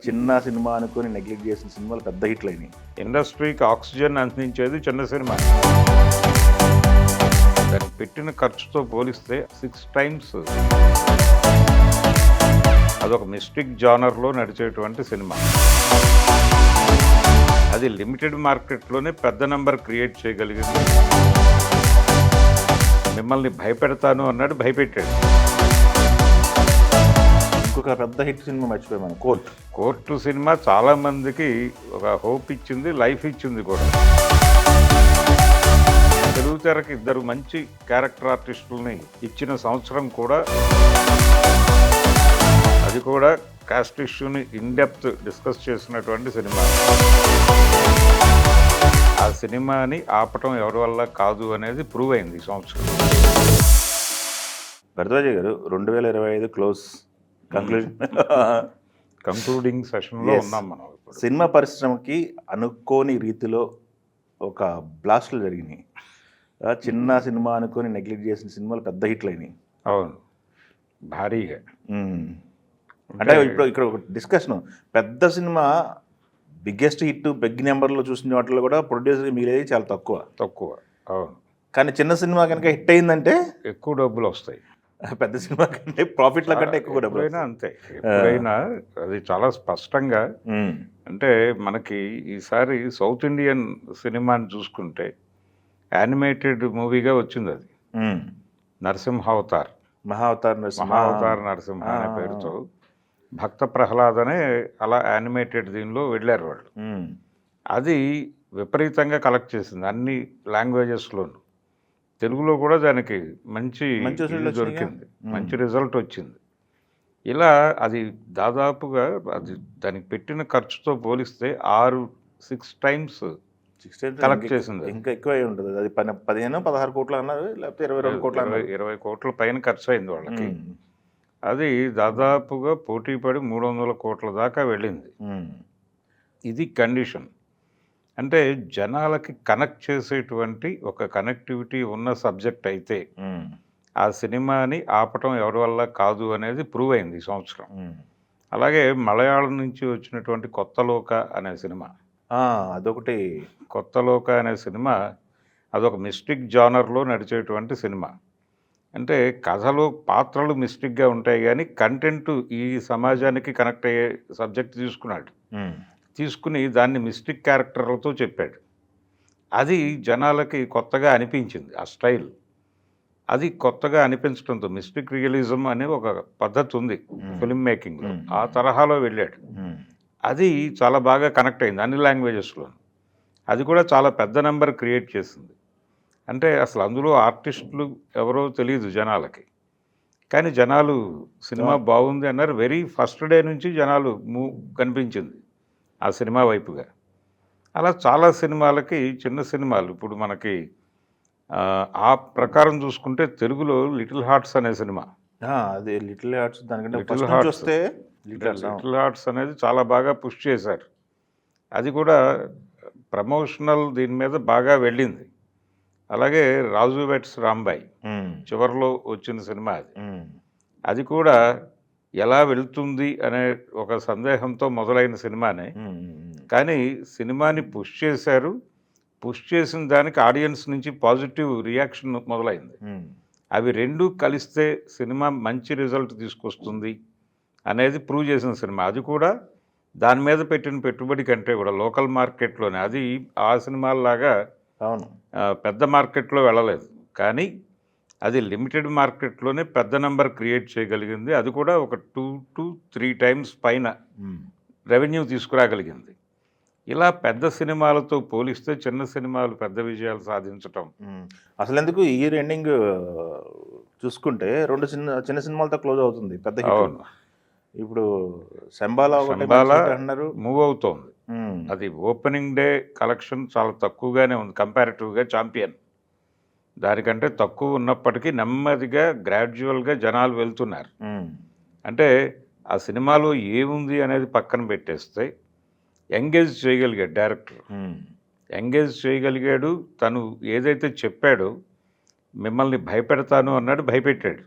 చిన్న సినిమా అనుకుని నెగ్లెక్ట్ చేసిన సినిమాలు పెద్ద హిట్లు అయినాయి. ఇండస్ట్రీకి ఆక్సిజన్ అందించేది చిన్న సినిమా. దానికి పెట్టిన ఖర్చుతో పోలిస్తే 6 టైమ్స్ అదొక మిస్టిక్ జానర్లో నడిచేటువంటి సినిమా. అది లిమిటెడ్ మార్కెట్లోనే పెద్ద నెంబర్ క్రియేట్ చేయగలిగింది. మిమ్మల్ని భయపెడతాను అన్నాడు, భయపెట్టాడు. ఇంకొక పెద్ద హిట్ సినిమా మర్చిపోయాం మనం, కోర్టు సినిమా చాలా మందికి ఒక హోప్ ఇచ్చింది, లైఫ్ ఇచ్చింది కూడా. తెలుగు తెరకి 2 మంచి క్యారెక్టర్ ఆర్టిస్టులని ఇచ్చిన సంవత్సరం కూడా. అది కూడా కాస్ట్ ఇష్యూని ఇన్డెప్త్ డిస్కస్ చేసినటువంటి సినిమా. ఆ సినిమాని ఆపటం ఎవరి వల్ల కాదు అనేది ప్రూవ్ అయింది ఈ సంవత్సరం. భరద్వాజ గారు 2025 క్లోజ్ కంక్లూడింగ్ సెషన్లో ఉన్నాం మనం ఇప్పుడు. సినిమా పరిశ్రమకి అనుకోని రీతిలో ఒక బ్లాస్టులు జరిగినాయి. చిన్న సినిమా అనుకొని నెగ్లెక్ట్ చేసిన సినిమాలు పెద్ద హిట్లు అయినాయి. అవును, భారీగా. అంటే ఇక్కడ ఒక డిస్కషన్, పెద్ద సినిమా బిగ్గెస్ట్ హిట్ బిగ్ నెంబర్లో చూసిన వాటిలో కూడా ప్రొడ్యూసర్ మిగిలేది చాలా తక్కువ. అవును. కానీ చిన్న సినిమా కనుక హిట్ అయిందంటే ఎక్కువ డబ్బులు వస్తాయి. పెద్ద సినిమా కంటే ప్రాఫిట్ల కంటే ఎక్కువ డబ్బులు అంతే. ఎప్పుడైనా అది చాలా స్పష్టంగా. అంటే మనకి ఈసారి సౌత్ ఇండియన్ సినిమాని చూసుకుంటే యానిమేటెడ్ మూవీగా వచ్చింది అది. నరసింహావతార్ నరసింహ అనే పేరుతో భక్త ప్రహ్లాద్ అనే అలా యానిమేటెడ్ దీనిలో వెళ్ళారు వాళ్ళు. అది విపరీతంగా కలెక్ట్ చేసింది అన్ని లాంగ్వేజెస్లోనూ. తెలుగులో కూడా దానికి మంచి దొరికింది, మంచి రిజల్ట్ వచ్చింది. ఇలా అది దాదాపుగా అది దానికి పెట్టిన ఖర్చుతో పోలిస్తే 6 టైమ్స్ కలెక్ట్ చేసింది. ఇంకా ఎక్కువ ఉంటుంది. అది 15-16 కోట్లు అన్నారు, లేకపోతే 22 కోట్లు, 20 కోట్ల పైన ఖర్చు అయింది వాళ్ళకి. అది దాదాపుగా పోటీ పడి 300 కోట్ల దాకా వెళ్ళింది. ఇది కండిషన్. అంటే జనాలకి కనెక్ట్ చేసేటువంటి ఒక కనెక్టివిటీ ఉన్న సబ్జెక్ట్ అయితే ఆ సినిమాని ఆపటం ఎవరి వల్ల కాదు అనేది ప్రూవ్ అయింది ఈ సంవత్సరం. అలాగే మలయాళం నుంచి వచ్చినటువంటి కొత్తలోక అనే సినిమా, అదొకటి. కొత్తలోక అనే సినిమా అదొక మిస్టిక్ జానర్లో నడిచేటువంటి సినిమా. అంటే కథలో పాత్రలు మిస్టిక్గా ఉంటాయి కానీ కంటెంట్ ఈ సమాజానికి కనెక్ట్ అయ్యే సబ్జెక్ట్ తీసుకుని దాన్ని మిస్టిక్ క్యారెక్టర్లతో చెప్పాడు. అది జనాలకి కొత్తగా అనిపించింది. ఆ స్టైల్ అది కొత్తగా అనిపించడంతో మిస్టిక్ రియలిజం అనే ఒక పద్ధతి ఉంది ఫిల్మ్ మేకింగ్లో. ఆ తరహాలో వెళ్ళాడు. అది చాలా బాగా కనెక్ట్ అయింది అన్ని లాంగ్వేజెస్లో. అది కూడా చాలా పెద్ద నెంబర్ క్రియేట్ చేసింది. అంటే అసలు అందులో ఆర్టిస్టులు ఎవరో తెలియదు జనాలకి, కానీ జనాలు సినిమా బాగుంది అన్నారు. వెరీ ఫస్ట్ డే నుంచి జనాలు కనిపించింది ఆ సినిమా వైపుగా. అలా చాలా సినిమాలకి, చిన్న సినిమాలు ఇప్పుడు మనకి ఆ ప్రకారం చూసుకుంటే తెలుగులో లిటిల్ హార్ట్స్ అనే సినిమా. అది లిటిల్ హార్ట్స్, దానికంటే లిటిల్ హార్ట్స్ అనేది చాలా బాగా పుష్ చేశారు. అది కూడా ప్రమోషనల్ దీని మీద బాగా వెళ్ళింది. అలాగే రాజు వెట్స్ రాంబాయ్ చివరిలో వచ్చిన సినిమా అది కూడా ఎలా వెళ్తుంది అనే ఒక సందేహంతో మొదలైన సినిమానే. కానీ సినిమాని పుష్ చేశారు. పుష్ చేసిన దానికి ఆడియన్స్ నుంచి పాజిటివ్ రియాక్షన్ మొదలైంది. అవి రెండూ కలిస్తే సినిమా మంచి రిజల్ట్ తీసుకొస్తుంది అనేది ప్రూవ్ చేసిన సినిమా. అది కూడా దాని మీద పెట్టిన పెట్టుబడి కంటే కూడా లోకల్ మార్కెట్లోనే, అది ఆ సినిమాల్లాగా పెద్ద మార్కెట్లో వెళ్ళలేదు, కానీ అది లిమిటెడ్ మార్కెట్లోనే పెద్ద నెంబర్ క్రియేట్ చేయగలిగింది. అది కూడా ఒక 2 to 3 టైమ్స్ పైన రెవెన్యూ తీసుకురాగలిగింది. ఇలా పెద్ద సినిమాలతో పోలిస్తే చిన్న సినిమాలు పెద్ద విజయాలు సాధించటం. అసలు ఎందుకు ఇయర్ ఎండింగ్ చూసుకుంటే 2 చిన్న సినిమాలతో క్లోజ్ అవుతుంది పెద్ద. అవును, ఇప్పుడు శంబాలా అన్నారు, మూవ్ అవుతోంది. అది ఓపెనింగ్ డే కలెక్షన్ చాలా తక్కువగానే ఉంది కంపారిటివ్గా ఛాంపియన్. దానికంటే తక్కువ ఉన్నప్పటికీ నెమ్మదిగా గ్రాడ్యువల్గా జనాలు వెళ్తున్నారు. అంటే ఆ సినిమాలో ఏముంది అనేది పక్కన పెట్టేస్తే ఎంగేజ్ చేయగలిగాడు డైరెక్టర్, ఎంగేజ్ చేయగలిగాడు. తను ఏదైతే చెప్పాడో మిమ్మల్ని భయపెడతాను అన్నాడు, భయపెట్టాడు.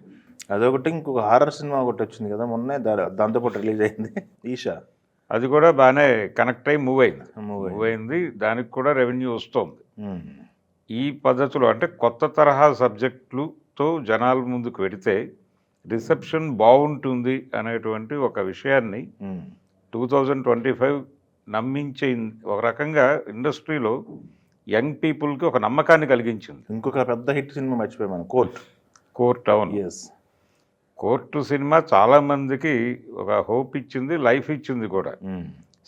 అదొకటి. ఇంకొక హారర్ సినిమా ఒకటి వచ్చింది కదా మొన్నే, దాంతోపాటు రిలీజ్ అయింది, ఈషా. అది కూడా బాగానే కనెక్ట్ అయ్యి మూవ్ అయింది. దానికి కూడా రెవెన్యూ వస్తుంది. ఈ పద్ధతిలో అంటే కొత్త తరహా సబ్జెక్టులతో జనాల ముందుకు వెడితే రిసెప్షన్ బాగుంటుంది అనేటువంటి ఒక విషయాన్ని 2025 నమ్మించే ఒక రకంగా ఇండస్ట్రీలో యంగ్ పీపుల్కి ఒక నమ్మకాన్ని కలిగించింది. ఇంకొక పెద్ద హిట్ సినిమా మర్చిపోయాం మనం, కోర్ట్. అవును, కోర్టు సినిమా చాలామందికి ఒక హోప్ ఇచ్చింది, లైఫ్ ఇచ్చింది కూడా.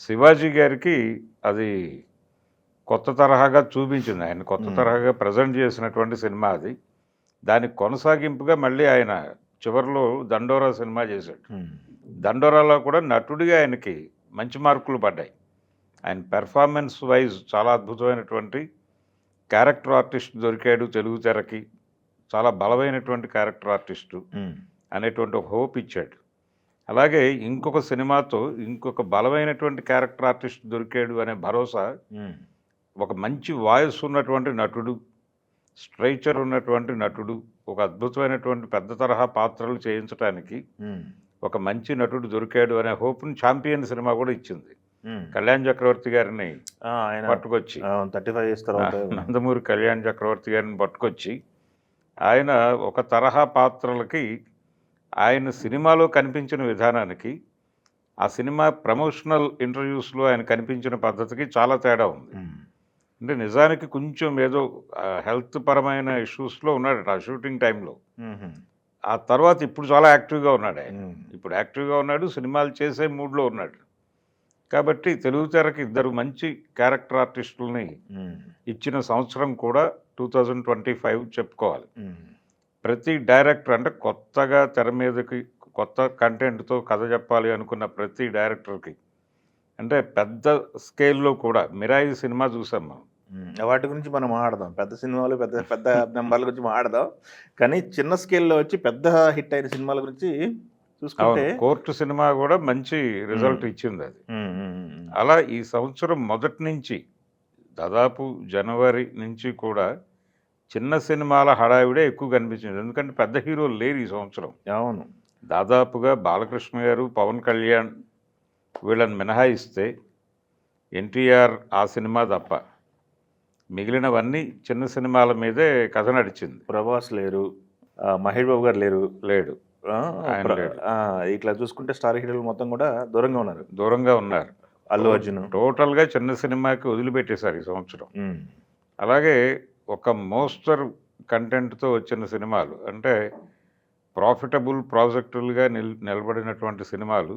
శివాజీ గారికి అది కొత్త తరహాగా చూపించింది, ఆయన కొత్త తరహాగా ప్రజెంట్ చేసినటువంటి సినిమా అది. దానికి కొనసాగింపుగా మళ్ళీ ఆయన చివరిలో దండోరా సినిమా చేశాడు. దండోరాలో కూడా నటుడిగా ఆయనకి మంచి మార్కులు పడ్డాయి. ఆయన పెర్ఫార్మెన్స్ వైజ్ చాలా అద్భుతమైనటువంటి క్యారెక్టర్ ఆర్టిస్ట్ దొరికాడు తెలుగు తెరకి, చాలా బలమైనటువంటి క్యారెక్టర్ ఆర్టిస్టు అనేటువంటి ఒక హోప్ ఇచ్చాడు. అలాగే ఇంకొక సినిమాతో ఇంకొక బలమైనటువంటి క్యారెక్టర్ ఆర్టిస్ట్ దొరికాడు అనే భరోసా, ఒక మంచి వాయిస్ ఉన్నటువంటి నటుడు, స్ట్రైచర్ ఉన్నటువంటి నటుడు, ఒక అద్భుతమైనటువంటి పెద్ద తరహా పాత్రలు చేయించడానికి ఒక మంచి నటుడు దొరికాడు అనే హోప్ని ఛాంపియన్ సినిమా కూడా ఇచ్చింది. కళ్యాణ్ చక్రవర్తి గారిని పట్టుకొచ్చి, 35 years తర్వాత నందమూరి కళ్యాణ్ చక్రవర్తి గారిని పట్టుకొచ్చి ఆయన ఒక తరహా పాత్రలకి ఆయన సినిమాలో కనిపించిన విధానానికి ఆ సినిమా ప్రమోషనల్ ఇంటర్వ్యూస్లో ఆయన కనిపించిన పద్ధతికి చాలా తేడా ఉంది. అంటే నిజానికి కొంచెం ఏదో హెల్త్ పరమైన ఇష్యూస్లో ఉన్నాడు ఆ షూటింగ్ టైంలో. ఆ తర్వాత ఇప్పుడు చాలా యాక్టివ్గా ఉన్నాడు ఆయన. ఇప్పుడు యాక్టివ్గా ఉన్నాడు, సినిమాలు చేసే మూడ్లో ఉన్నాడు. కాబట్టి తెలుగు తెరకి ఇద్దరు మంచి క్యారెక్టర్ ఆర్టిస్టులని ఇచ్చిన సంవత్సరం కూడా 2025 చెప్పుకోవాలి. ప్రతి డైరెక్టర్ అంటే కొత్తగా తెర మీదకి కొత్త కంటెంట్తో కథ చెప్పాలి అనుకున్న ప్రతి డైరెక్టర్కి, అంటే పెద్ద స్కేల్లో కూడా మిరాయి సినిమా చూసాం మనం. వాటి గురించి మనం మాట్లాడదాం, పెద్ద సినిమాలు పెద్ద పెద్ద నెంబర్ల గురించి మాట్లాడదాం. కానీ చిన్న స్కేల్లో వచ్చి పెద్ద హిట్ అయిన సినిమాల గురించి చూసుకుంటే కోర్టు సినిమా కూడా మంచి రిజల్ట్ ఇచ్చింది అది. అలా ఈ సంవత్సరం మొదటి నుంచి దాదాపు జనవరి నుంచి కూడా చిన్న సినిమాల హడావిడే ఎక్కువ కనిపించింది. ఎందుకంటే పెద్ద హీరోలు లేరు ఈ సంవత్సరం. అవును, దాదాపుగా బాలకృష్ణ గారు, పవన్ కళ్యాణ్ వీళ్ళని మినహాయిస్తే ఎన్టీఆర్ ఆ సినిమా తప్ప మిగిలినవన్నీ చిన్న సినిమాల మీదే కథ నడిచింది. ప్రభాస్ లేరు, మహేష్ బాబు గారు లేడు. ఇట్లా చూసుకుంటే స్టార్ హీరోలు మొత్తం కూడా దూరంగా ఉన్నారు. అల్లు అర్జున్ టోటల్గా చిన్న సినిమాకి వదిలిపెట్టేశారు ఈ సంవత్సరం. అలాగే ఒక మోస్టర్ కంటెంట్తో వచ్చిన సినిమాలు, అంటే ప్రాఫిటబుల్ ప్రాజెక్టులుగా నిలబడినటువంటి సినిమాలు,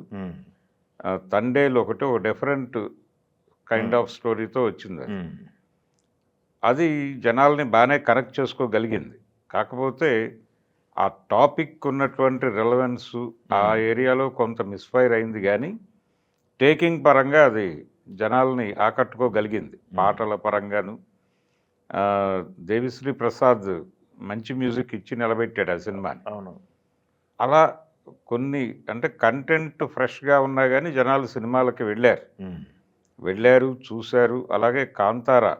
తండేలు ఒకటి ఒక డిఫరెంట్ కైండ్ ఆఫ్ స్టోరీతో వచ్చింది. అది జనాల్ని బాగానే కనెక్ట్ చేసుకోగలిగింది. కాకపోతే ఆ టాపిక్ ఉన్నటువంటి రెలవెన్సు ఆ ఏరియాలో కొంత మిస్ఫైర్ అయింది, కానీ టేకింగ్ పరంగా అది జనాల్ని ఆకట్టుకోగలిగింది. పాటల పరంగాను దేవిశ్రీ ప్రసాద్ మంచి మ్యూజిక్ ఇచ్చి నిలబెట్టాడు ఆ సినిమాని. అవును, అలా కొన్ని అంటే కంటెంట్ ఫ్రెష్గా ఉన్నా కానీ జనాలు సినిమాలకి వెళ్ళారు, చూశారు. అలాగే కాంతారా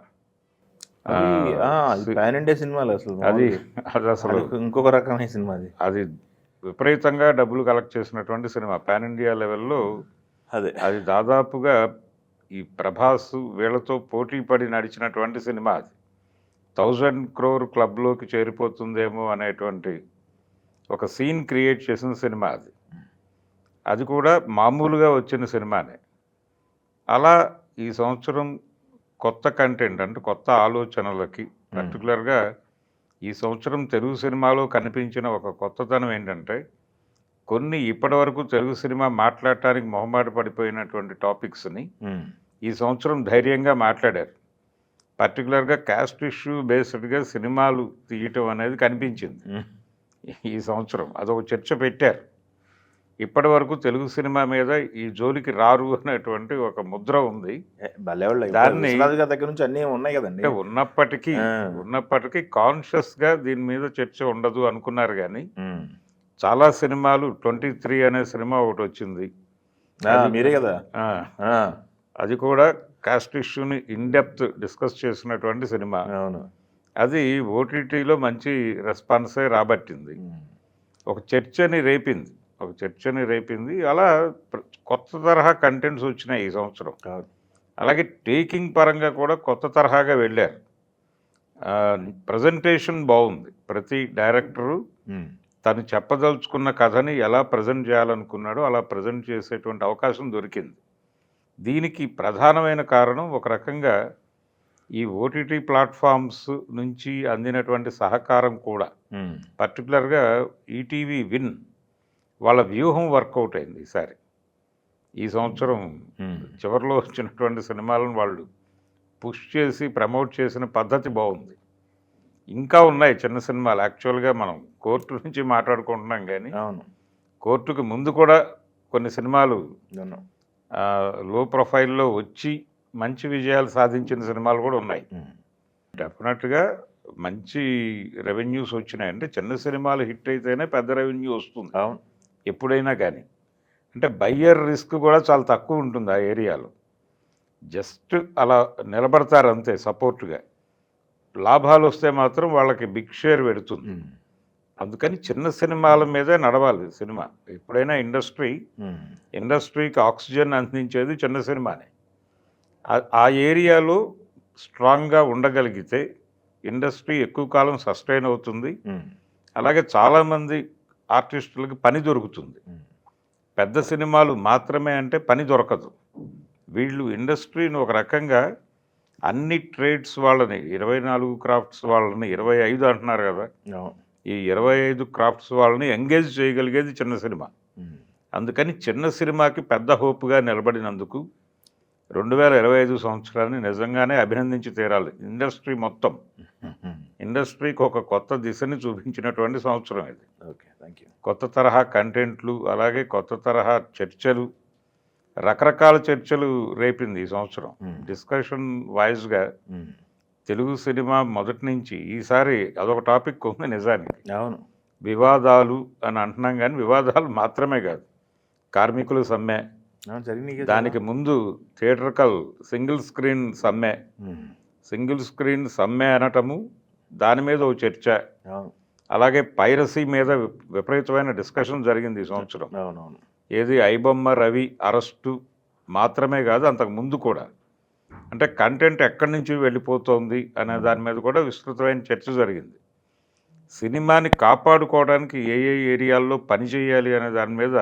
పాన్ ఇండియా సినిమాలు అది అసలు ఇంకొక రకమైన సినిమా. అది విపరీతంగా డబ్బులు కలెక్ట్ చేసినటువంటి సినిమా పాన్ ఇండియా లెవెల్లో. అది దాదాపుగా ఈ ప్రభాస్ వీళ్ళతో పోటీ పడి నడిచినటువంటి సినిమా. అది 1000 crore క్లబ్లోకి చేరిపోతుందేమో అనేటువంటి ఒక సీన్ క్రియేట్ చేసిన సినిమా అది కూడా మామూలుగా వచ్చిన సినిమానే. అలా ఈ సంవత్సరం కొత్త కంటెంట్ అంటే కొత్త ఆలోచనలకి, పర్టికులర్గా ఈ సంవత్సరం తెలుగు సినిమాలో కనిపించిన ఒక కొత్తతనం ఏంటంటే, కొన్ని ఇప్పటివరకు తెలుగు సినిమా మాట్లాడటానికి మొహమాట పడిపోయినటువంటి టాపిక్స్ని ఈ సంవత్సరం ధైర్యంగా మాట్లాడారు. పర్టికులర్గా క్యాస్ట్ ఇష్యూ బేస్డ్గా సినిమాలు తీయటం అనేది కనిపించింది ఈ సంవత్సరం. అదొక చర్చ పెట్టారు. ఇప్పటి వరకు తెలుగు సినిమా మీద ఈ జోలికి రారు అనేటువంటి ఒక ముద్ర ఉంది. దాన్ని దగ్గర నుంచి అన్నీ ఉన్నాయి కదండి. ఉన్నప్పటికీ కాన్షియస్గా దీని మీద చర్చ ఉండదు అనుకున్నారు. కానీ చాలా సినిమాలు 23 అనే సినిమా ఒకటి వచ్చింది, మీరే కదా, అది కూడా కాస్ట్ ఇష్యూని ఇన్డెప్త్ డిస్కస్ చేసినటువంటి సినిమా. అవును, అది ఓటీటీలో మంచి రెస్పాన్సే రాబట్టింది, ఒక చర్చని రేపింది. ఒక చర్చని రేపింది. అలా కొత్త తరహా కంటెంట్స్ వచ్చినాయి ఈ సంవత్సరం. అలాగే టేకింగ్ పరంగా కూడా కొత్త తరహాగా వెళ్ళారు. ప్రజెంటేషన్ బాగుంది. ప్రతి డైరెక్టరు తను చెప్పదలుచుకున్న కథని ఎలా ప్రజెంట్ చేయాలనుకున్నాడో అలా ప్రజెంట్ చేసేటువంటి అవకాశం దొరికింది. దీనికి ప్రధానమైన కారణం ఒక రకంగా ఈ ఓటీటీ ప్లాట్ఫామ్స్ నుంచి అందినటువంటి సహకారం కూడా. పర్టికులర్గా ఈటీవీ విన్ వాళ్ళ వ్యూహం వర్కౌట్ అయింది ఈసారి. ఈ సంవత్సరం చివరిలో వచ్చినటువంటి సినిమాలను వాళ్ళు పుష్ చేసి ప్రమోట్ చేసిన పద్ధతి బాగుంది. ఇంకా ఉన్నాయి చిన్న సినిమాలు. యాక్చువల్గా మనం కోర్టు నుంచి మాట్లాడుకుంటున్నాం, కానీ కోర్టుకు ముందు కూడా కొన్ని సినిమాలు లో ప్రొఫైల్లో వచ్చి మంచి విజయాలు సాధించిన సినిమాలు కూడా ఉన్నాయి. డెఫినెట్గా మంచి రెవెన్యూస్ వచ్చినాయి. అంటే చిన్న సినిమాలు హిట్ అయితేనే పెద్ద రెవెన్యూ వస్తుంది ఎప్పుడైనా. కానీ అంటే బయ్యర్ రిస్క్ కూడా చాలా తక్కువ ఉంటుంది ఆ ఏరియాలో. జస్ట్ అలా నిలబడతారు అంతే సపోర్ట్గా. లాభాలు వస్తే మాత్రం వాళ్ళకి బిగ్ షేర్ పెడుతుంది. అందుకని చిన్న సినిమాల మీదే నడవాలి సినిమా ఎప్పుడైనా. ఇండస్ట్రీకి ఆక్సిజన్ అందించేది చిన్న సినిమానే. ఆ ఏరియాలో స్ట్రాంగ్గా ఉండగలిగితే ఇండస్ట్రీ ఎక్కువ కాలం సస్టైన్ అవుతుంది. అలాగే చాలామంది ఆర్టిస్టులకు పని దొరుకుతుంది. పెద్ద సినిమాలు మాత్రమే అంటే పని దొరకదు. వీళ్ళు ఇండస్ట్రీని ఒక రకంగా అన్ని ట్రేడ్స్ వాళ్ళని, 24 క్రాఫ్ట్స్ వాళ్ళని, 25 అంటున్నారు కదా, ఈ 25 క్రాఫ్ట్స్ వాళ్ళని ఎంగేజ్ చేయగలిగేది చిన్న సినిమా. అందుకని చిన్న సినిమాకి పెద్ద హోప్గా నిలబడినందుకు 2025 సంవత్సరాన్ని నిజంగానే అభినందించి తీరాలి. ఇండస్ట్రీ మొత్తం ఇండస్ట్రీకి ఒక కొత్త దిశని చూపించినటువంటి సంవత్సరం ఇది. కొత్త తరహా కంటెంట్లు, అలాగే కొత్త తరహా చర్చలు, రకరకాల చర్చలు రేపింది ఈ సంవత్సరం. డిస్కషన్ వాయిస్గా తెలుగు సినిమా మొదటి నుంచి ఈసారి అదొక టాపిక్ ఉంది నిజానికి. వివాదాలు అని అంటున్నాం, కానీ వివాదాలు మాత్రమే కాదు. కార్మికుల సమ్మె, దానికి ముందు థియేటర్కల్ సింగిల్ స్క్రీన్ సమ్మె అనటము, దాని మీద ఓ చర్చ. అలాగే పైరసీ మీద విపరీతమైన డిస్కషన్ జరిగింది ఈ సంవత్సరం. ఏది ఐబొమ్మ రవి అరెస్టు మాత్రమే కాదు, అంతకు ముందు కూడా. అంటే కంటెంట్ ఎక్కడి నుంచి వెళ్ళిపోతుంది అనే దాని మీద కూడా విస్తృతమైన చర్చ జరిగింది. సినిమాని కాపాడుకోవడానికి ఏ ఏరియాల్లో పని చేయాలి అనే దాని మీద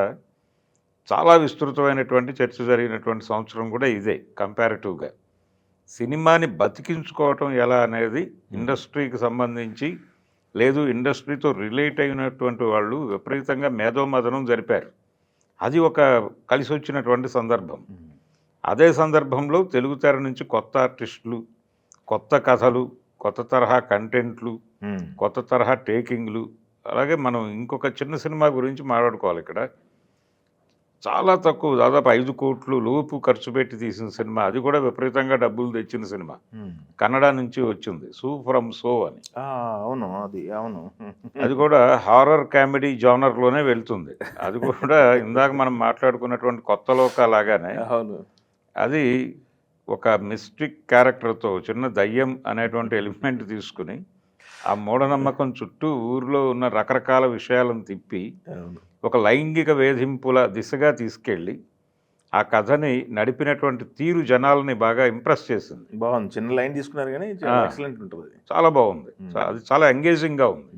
చాలా విస్తృతమైనటువంటి చర్చ జరిగినటువంటి సంవత్సరం కూడా ఇదే. కంపారిటివ్గా సినిమాని బతికించుకోవటం ఎలా అనేది ఇండస్ట్రీకి సంబంధించి, లేదు ఇండస్ట్రీతో రిలేట్ అయినటువంటి వాళ్ళు విపరీతంగా మేధోమథనం జరిపారు. అది ఒక కలిసి వచ్చినటువంటి సందర్భం. అదే సందర్భంలో తెలుగు తెర నుంచి కొత్త ఆర్టిస్టులు, కొత్త కథలు, కొత్త తరహా కంటెంట్లు, కొత్త తరహా టేకింగ్లు. అలాగే మనం ఇంకొక చిన్న సినిమా గురించి మాట్లాడుకోవాలి ఇక్కడ. చాలా తక్కువ, దాదాపు 5 కోట్లు లోపు ఖర్చు పెట్టి తీసిన సినిమా. అది కూడా విపరీతంగా డబ్బులు తెచ్చిన సినిమా. కన్నడ నుంచి వచ్చింది, సో ఫ్రమ్ సో అని. అది కూడా హారర్ కామెడీ జానర్లోనే వెళ్తుంది. అది కూడా ఇందాక మనం మాట్లాడుకున్నటువంటి కొత్త లోక లాగానే అది ఒక మిస్టిక్ క్యారెక్టర్తో, చిన్న దయ్యం అనేటువంటి ఎలిమెంట్ తీసుకుని ఆ మూఢనమ్మకం చుట్టూ ఊరిలో ఉన్న రకరకాల విషయాలను తిప్పి ఒక లైంగిక వేధింపుల దిశగా తీసుకెళ్ళి ఆ కథని నడిపినటువంటి తీరు జనాలని బాగా ఇంప్రెస్ చేసింది. బాగుంది. చిన్న లైన్ తీసుకున్నారు కానీ ఎక్సలెంట్ ఉంటుంది. చాలా బాగుంది. అది చాలా ఎంగేజింగ్గా ఉంది.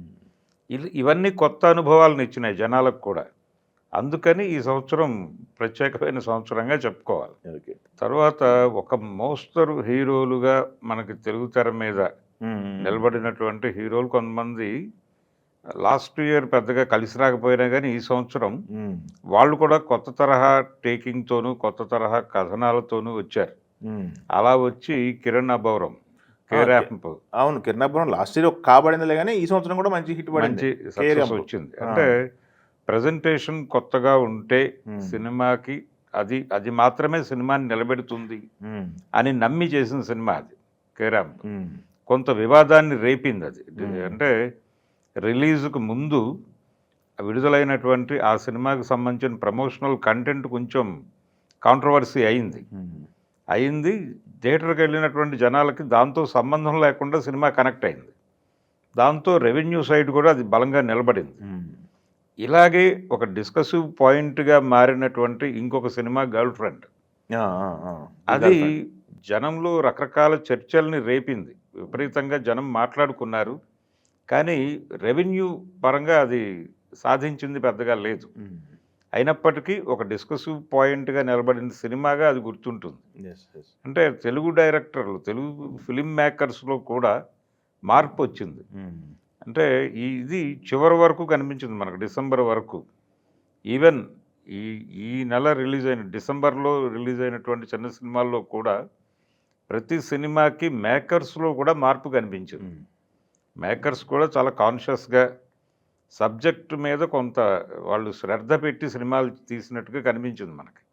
ఇవన్నీ కొత్త అనుభవాలను ఇచ్చినాయి జనాలకు కూడా. అందుకని ఈ సంవత్సరం ప్రత్యేకమైన సంవత్సరంగా చెప్పుకోవాలి. తర్వాత ఒక మోస్తరు హీరోలుగా మనకి తెలుగు తెర మీద నిలబడినటువంటి హీరోలు కొంతమంది లాస్ట్ ఇయర్ పెద్దగా కలిసి రాకపోయినా కానీ ఈ సంవత్సరం వాళ్ళు కూడా కొత్త తరహా టేకింగ్తోనూ కొత్త తరహా కథనాలతోనూ వచ్చారు. అలా వచ్చి కిరణ్ అబ్బవరం, కిరణ్ అబ్బవరం లాస్ట్ ఇయర్ కాబడిందిలే కానీ ఈ సంవత్సరం కూడా మంచి హిట్ పడింది, మంచి సక్సెస్ వచ్చింది. అంటే ప్రజెంటేషన్ కొత్తగా ఉంటే సినిమాకి అది మాత్రమే సినిమాని నిలబెడుతుంది అని నమ్మి చేసిన సినిమా అది కేరామ్. కొంత వివాదాన్ని రేపింది అది. అంటే రిలీజ్కు ముందు విడుదలైనటువంటి ఆ సినిమాకి సంబంధించిన ప్రమోషనల్ కంటెంట్ కొంచెం కాంట్రవర్సీ అయింది. థియేటర్కి వెళ్ళినటువంటి జనాలకి దాంతో సంబంధం లేకుండా సినిమా కనెక్ట్ అయింది. దాంతో రెవెన్యూ సైడ్ కూడా అది బలంగా నిలబడింది. ఇలాగే ఒక డిస్కసివ్ పాయింట్గా మారినటువంటి ఇంకొక సినిమా గర్ల్ ఫ్రెండ్. అది జనంలో రకరకాల చర్చల్ని రేపింది. విపరీతంగా జనం మాట్లాడుకున్నారు. కానీ రెవెన్యూ పరంగా అది సాధించింది పెద్దగా లేదు. అయినప్పటికీ ఒక డిస్కసివ్ పాయింట్గా నిలబడిన సినిమాగా అది గుర్తుంటుంది. అంటే తెలుగు డైరెక్టర్లు, తెలుగు ఫిలిం మేకర్స్లో కూడా మార్పు వచ్చింది. అంటే ఇది చివరి వరకు కనిపించింది మనకు, డిసెంబర్ వరకు. ఈవెన్ ఈ ఈ నెల రిలీజ్ అయిన డిసెంబర్లో రిలీజ్ అయినటువంటి చిన్న సినిమాల్లో కూడా ప్రతి సినిమాకి మేకర్స్లో కూడా మార్పు కనిపించింది. మేకర్స్ కూడా చాలా కాన్షియస్గా సబ్జెక్టు మీద కొంత వాళ్ళు శ్రద్ధ పెట్టి సినిమాలు తీసినట్టుగా కనిపించింది మనకి.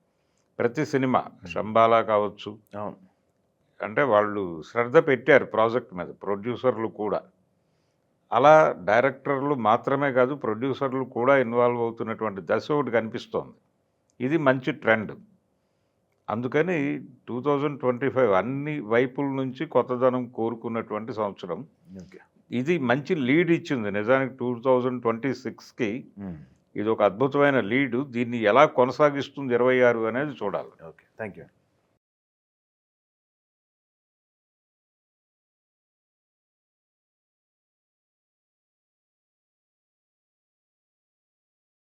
ప్రతి సినిమా శంబాలా కావచ్చు, అంటే వాళ్ళు శ్రద్ధ పెట్టారు ప్రాజెక్ట్ మీద, ప్రొడ్యూసర్లు కూడా. అలా డైరెక్టర్లు మాత్రమే కాదు, ప్రొడ్యూసర్లు కూడా ఇన్వాల్వ్ అవుతున్నటువంటి దశ ఒకటి కనిపిస్తోంది. ఇది మంచి ట్రెండ్. అందుకని 2025 అన్ని వైపుల నుంచి కొత్తదనం కోరుకున్నటువంటి సంవత్సరం. ఇది మంచి లీడ్ ఇచ్చింది నిజానికి 2026కి. ఇది ఒక అద్భుతమైన లీడు. దీన్ని ఎలా కొనసాగిస్తుంది 26 అనేది చూడాలి. Okay, thank you.